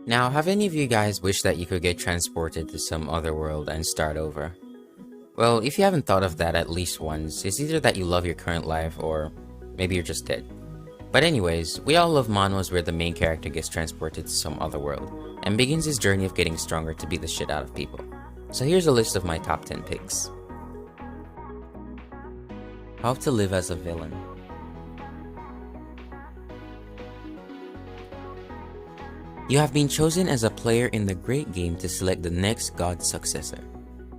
Now, have any of you guys wished that you could get transported to some other world and start over? Well, if you haven't thought of that at least once, it's either that you love your current life or maybe you're just dead. But anyways, we all love manhwas where the main character gets transported to some other world and begins his journey of getting stronger to beat the shit out of people. So here's a list of my top 10 picks. How to Live as a Villain. You have been chosen as a player in the great game to select the next god successor.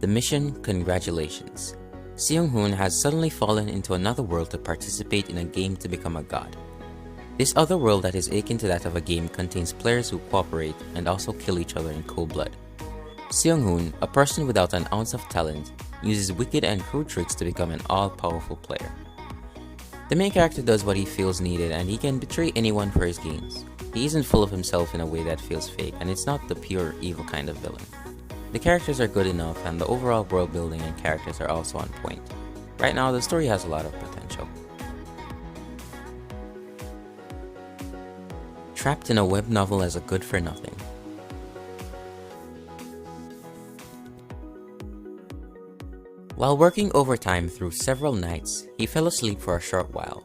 The mission, congratulations. Seong-hoon has suddenly fallen into another world to participate in a game to become a god. This other world that is akin to that of a game contains players who cooperate and also kill each other in cold blood. Seong-hoon, a person without an ounce of talent, uses wicked and crude tricks to become an all-powerful player. The main character does what he feels needed and he can betray anyone for his gains. He isn't full of himself in a way that feels fake, and it's not the pure evil kind of villain. The characters are good enough and the overall world building and characters are also on point. Right now, the story has a lot of potential. Trapped in a web novel as a good-for-nothing. While working overtime through several nights, he fell asleep for a short while.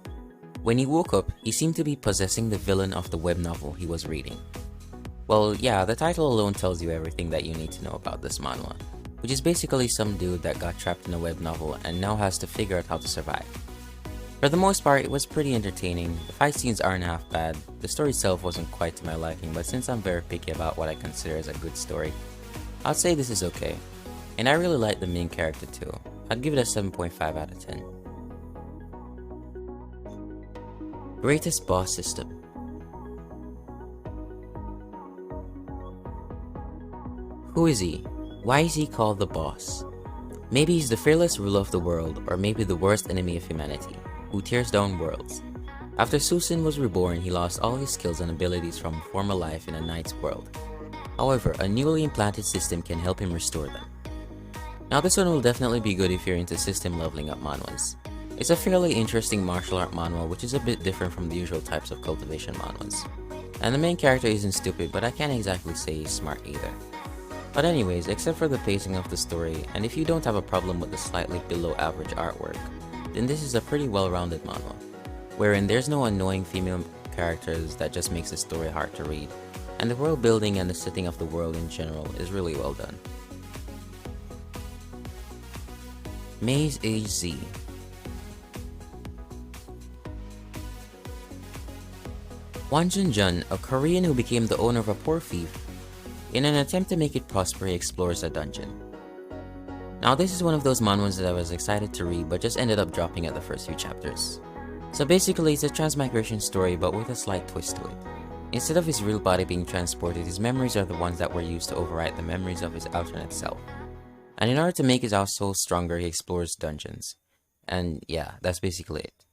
When he woke up, he seemed to be possessing the villain of the web novel he was reading. Well, yeah, the title alone tells you everything that you need to know about this manhwa, which is basically some dude that got trapped in a web novel and now has to figure out how to survive. For the most part, it was pretty entertaining. The fight scenes aren't half bad. The story itself wasn't quite to my liking, but since I'm very picky about what I consider as a good story, I'd say this is okay. And I really like the main character too. I'd give it a 7.5 out of 10. Greatest Boss System. Who is he? Why is he called the boss? Maybe he's the fearless ruler of the world, or maybe the worst enemy of humanity, who tears down worlds. After Susin was reborn, he lost all his skills and abilities from a former life in a knight's world. However, a newly implanted system can help him restore them. Now this one will definitely be good if you're into system leveling up manhwas. It's a fairly interesting martial art manhwa which is a bit different from the usual types of cultivation manhwas. And the main character isn't stupid, but I can't exactly say he's smart either. But anyways, except for the pacing of the story, and if you don't have a problem with the slightly below average artwork, then this is a pretty well-rounded manhwa, wherein there's no annoying female characters that just makes the story hard to read, and the world building and the setting of the world in general is really well done. Maze Age Z. Won Jun-jun, a Korean who became the owner of a poor fief, in an attempt to make it prosper, he explores a dungeon. Now this is one of those manhwas that I was excited to read but just ended up dropping at the first few chapters. So basically it's a transmigration story but with a slight twist to it. Instead of his real body being transported, his memories are the ones that were used to overwrite the memories of his alternate self. And in order to make his soul stronger, he explores dungeons. And yeah, that's basically it.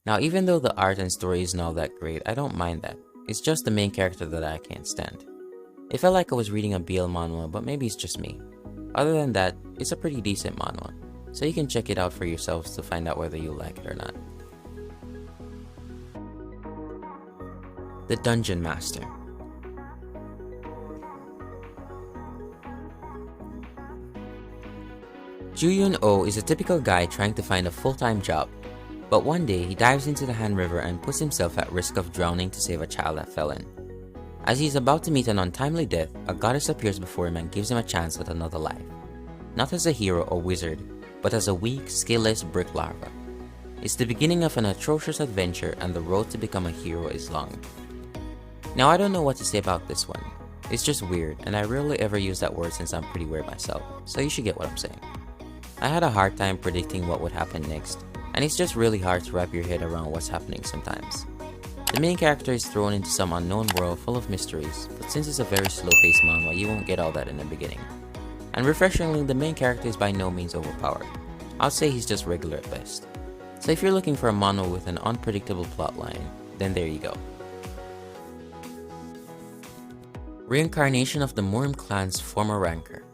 Now even though the art and story isn't all that great, I don't mind that. It's just the main character that I can't stand. It felt like I was reading a BL manhwa, but maybe it's just me. Other than that, it's a pretty decent manhwa, so you can check it out for yourselves to find out whether you like it or not. The Dungeon Master. Ju-Yun-oh is a typical guy trying to find a full-time job, but one day he dives into the Han River and puts himself at risk of drowning to save a child that fell in. As he is about to meet an untimely death, a goddess appears before him and gives him a chance at another life. Not as a hero or wizard, but as a weak, skillless brick larva. It's the beginning of an atrocious adventure and the road to become a hero is long. Now I don't know what to say about this one. It's just weird, and I rarely ever use that word since I'm pretty weird myself, so you should get what I'm saying. I had a hard time predicting what would happen next, and it's just really hard to wrap your head around what's happening sometimes. The main character is thrown into some unknown world full of mysteries, but since it's a very slow-paced manhwa, you won't get all that in the beginning. And refreshingly, the main character is by no means overpowered. I'd say he's just regular at best. So if you're looking for a manhwa with an unpredictable plotline, then there you go. Reincarnation of the Murim clan's former ranker.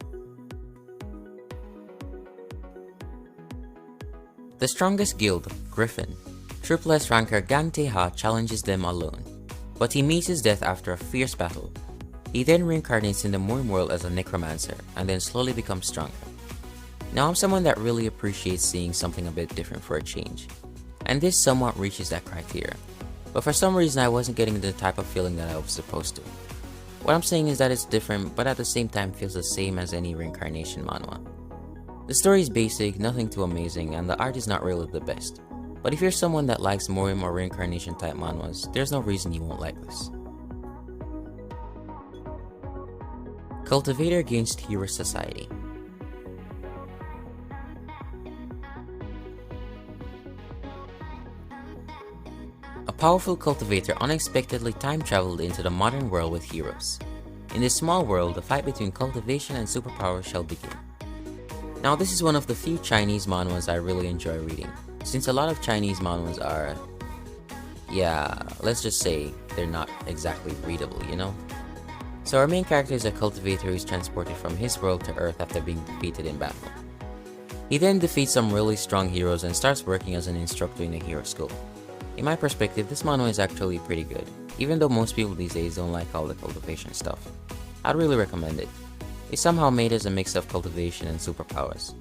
The strongest guild, Griffin, Triple S ranker Gang Tae-ha challenges them alone. but he meets his death after a fierce battle. He then reincarnates in the murim world as a necromancer and then slowly becomes stronger. Now I'm someone that really appreciates seeing something a bit different for a change, and this somewhat reaches that criteria, but for some reason I wasn't getting the type of feeling that I was supposed to. What I'm saying is that it's different, but at the same time feels the same as any reincarnation manhwa. The story is basic, nothing too amazing, and the art is not really the best. But if you're someone that likes murim or reincarnation type manhwas, there's no reason you won't like this. Cultivator against Hero Society. A powerful cultivator unexpectedly time-traveled into the modern world with heroes. In this small world, the fight between cultivation and superpower shall begin. Now this is one of the few Chinese manhwas I really enjoy reading, since a lot of Chinese manhwas are, let's just say they're not exactly readable, you know? So our main character is a cultivator who is transported from his world to Earth after being defeated in battle. He then defeats some really strong heroes and starts working as an instructor in a hero school. In my perspective, this manhwa is actually pretty good, even though most people these days don't like all the cultivation stuff. I'd really recommend it. It's somehow made as a mix of cultivation and superpowers.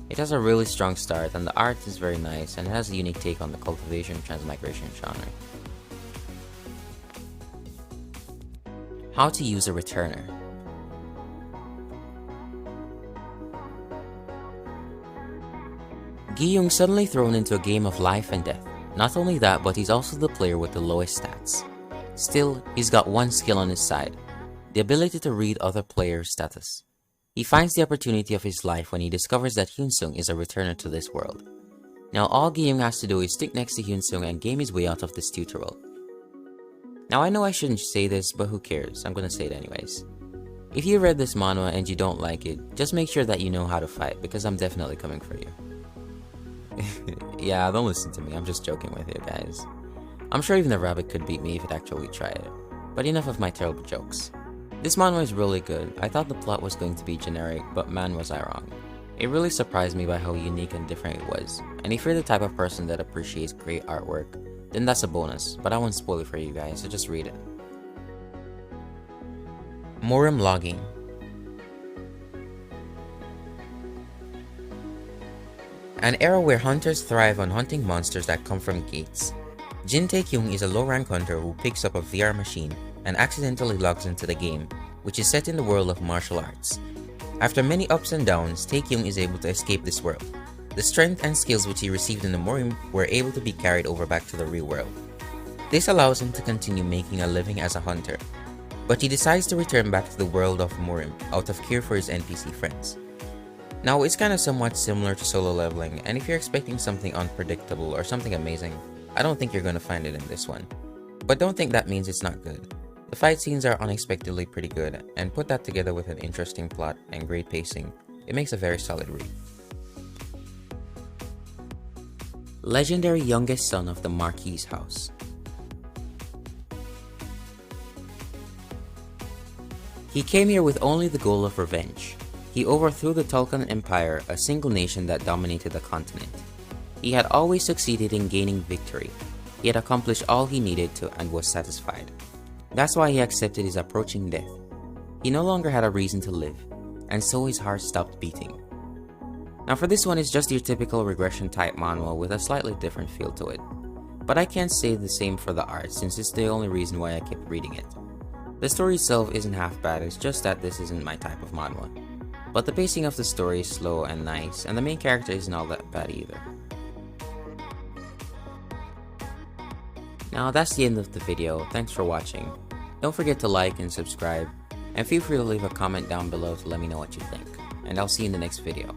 It has a really strong start and the art is very nice and has a unique take on the cultivation transmigration genre. How to use a returner. Gi-young suddenly thrown into a game of life and death. Not only that, but he's also the player with the lowest stats. Still, he's got one skill on his side, the ability to read other players' status. He finds the opportunity of his life when he discovers that Hyunsung is a returner to this world. Now all Gi-young has to do is stick next to Hyunsung and game his way out of this tutorial. Now I know I shouldn't say this, but who cares, I'm gonna say it anyways. If you read this manhwa and you don't like it, just make sure that you know how to fight, because I'm definitely coming for you. Yeah, don't listen to me, I'm just joking with you guys. I'm sure even the rabbit could beat me if it actually tried it. But enough of my terrible jokes. This manhwa is really good. I thought the plot was going to be generic, but man was I wrong. It really surprised me by how unique and different it was, and if you're the type of person that appreciates great artwork, then that's a bonus, but I won't spoil it for you guys, so just read it. Murim logging. An era where hunters thrive on hunting monsters that come from gates. Jin Tae-kyung is a low-rank hunter who picks up a VR machine and accidentally logs into the game, which is set in the world of martial arts. After many ups and downs, Tae-kyung is able to escape this world. The strength and skills which he received in the murim were able to be carried over back to the real world. This allows him to continue making a living as a hunter, but he decides to return back to the world of murim out of care for his NPC friends. Now it's kinda somewhat similar to solo leveling, and if you're expecting something unpredictable or something amazing, I don't think you're gonna find it in this one. But don't think that means it's not good. The fight scenes are unexpectedly pretty good, and put that together with an interesting plot and great pacing, it makes a very solid read. Legendary youngest son of the Marquis house. He came here with only the goal of revenge. He overthrew the Tulkan Empire, a single nation that dominated the continent. He had always succeeded in gaining victory. He had accomplished all he needed to and was satisfied. That's why he accepted his approaching death. He no longer had a reason to live, and so his heart stopped beating. Now for this one, it's just your typical regression type manhwa with a slightly different feel to it. But I can't say the same for the art, since it's the only reason why I kept reading it. The story itself isn't half bad, it's just that this isn't my type of manhwa. But the pacing of the story is slow and nice, and the main character isn't all that bad either. Now that's the end of the video, thanks for watching. Don't forget to like and subscribe, and feel free to leave a comment down below to let me know what you think, and I'll see you in the next video.